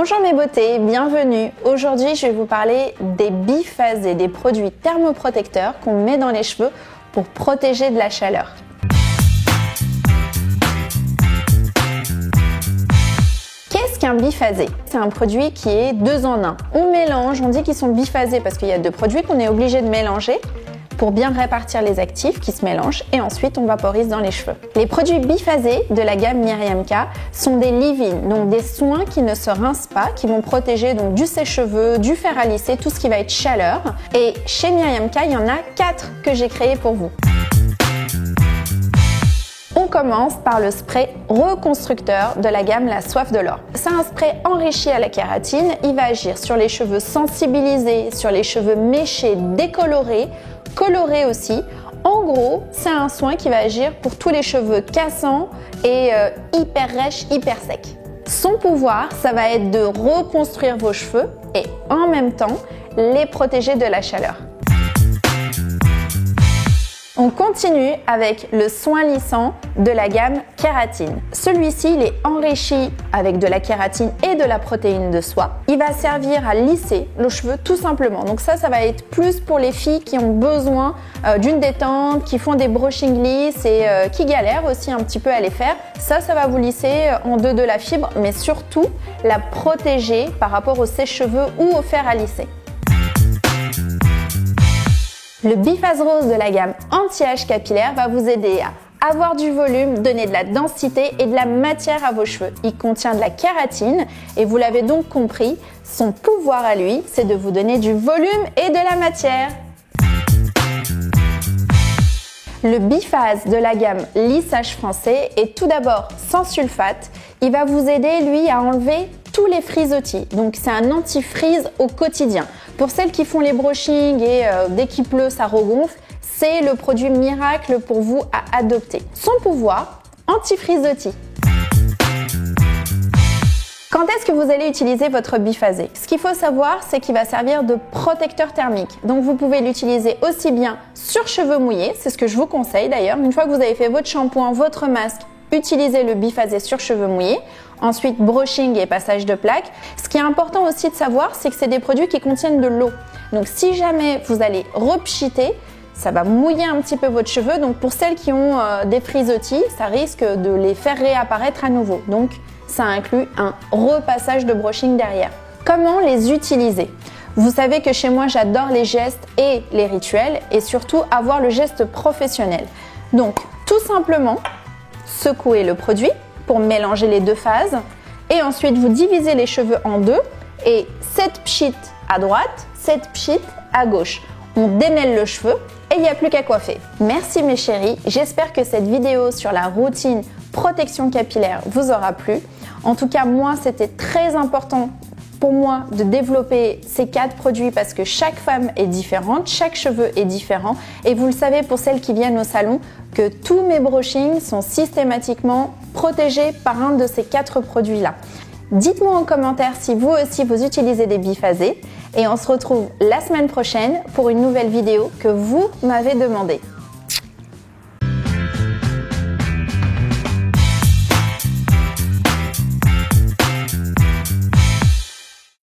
Bonjour mes beautés, bienvenue. Aujourd'hui, je vais vous parler des biphasés, des produits thermoprotecteurs qu'on met dans les cheveux pour protéger de la chaleur. Qu'est-ce qu'un biphasé? C'est un produit qui est 2 en 1. On mélange, on dit qu'ils sont biphasés parce qu'il y a 2 produits qu'on est obligé de mélanger pour bien répartir les actifs qui se mélangent et ensuite on vaporise dans les cheveux. Les produits biphasés de la gamme Miriam K sont des leave-in, donc des soins qui ne se rincent pas, qui vont protéger donc du sèche-cheveux, du fer à lisser, tout ce qui va être chaleur. Et chez Miriam K, il y en a 4 que j'ai créés pour vous. On commence par le spray reconstructeur de la gamme La Soif de l'Or. C'est un spray enrichi à la kératine. Il va agir sur les cheveux sensibilisés, sur les cheveux méchés, décolorés, colorés aussi. En gros, c'est un soin qui va agir pour tous les cheveux cassants et hyper rêches, hyper secs. Son pouvoir, ça va être de reconstruire vos cheveux et en même temps, les protéger de la chaleur. On continue avec le soin lissant de la gamme kératine. Celui-ci, il est enrichi avec de la kératine et de la protéine de soie. Il va servir à lisser le cheveu tout simplement. Donc ça va être plus pour les filles qui ont besoin d'une détente, qui font des brushing lisses et qui galèrent aussi un petit peu à les faire. Ça va vous lisser en deux de la fibre, mais surtout la protéger par rapport au sèche-cheveux ou au fer à lisser. Le biphase rose de la gamme anti-âge capillaire va vous aider à avoir du volume, donner de la densité et de la matière à vos cheveux. Il contient de la kératine et vous l'avez donc compris, son pouvoir à lui, c'est de vous donner du volume et de la matière. Le biphase de la gamme lissage français est tout d'abord sans sulfate. Il va vous aider, lui, à enlever tous les frisottis. Donc, c'est un anti-frise au quotidien. Pour celles qui font les brushing et dès qu'il pleut, ça regonfle, c'est le produit miracle pour vous à adopter. Son pouvoir, anti-frisottis. Quand est-ce que vous allez utiliser votre biphasé? Ce qu'il faut savoir, c'est qu'il va servir de protecteur thermique. Donc, vous pouvez l'utiliser aussi bien sur cheveux mouillés, c'est ce que je vous conseille d'ailleurs. Une fois que vous avez fait votre shampoing, votre masque, utilisez le biphasé sur cheveux mouillés. Ensuite, brushing et passage de plaque. Ce qui est important aussi de savoir, c'est que c'est des produits qui contiennent de l'eau. Donc, si jamais vous allez repchiter, ça va mouiller un petit peu votre cheveu. Donc, pour celles qui ont des frisottis, ça risque de les faire réapparaître à nouveau. Donc, ça inclut un repassage de brushing derrière. Comment les utiliser? Vous savez que chez moi, j'adore les gestes et les rituels et surtout avoir le geste professionnel. Donc, tout simplement, secouez le produit pour mélanger les 2 phases et ensuite vous divisez les cheveux en 2 et 7 pchits à droite, 7 pchits à gauche. On démêle le cheveu et il n'y a plus qu'à coiffer. Merci mes chéris, j'espère que cette vidéo sur la routine protection capillaire vous aura plu. En tout cas, moi, c'était très important pour moi de développer ces 4 produits parce que chaque femme est différente, chaque cheveu est différent et vous le savez pour celles qui viennent au salon que tous mes brushings sont systématiquement protégés par un de ces 4 produits-là. Dites-moi en commentaire si vous aussi vous utilisez des biphasés et on se retrouve la semaine prochaine pour une nouvelle vidéo que vous m'avez demandé.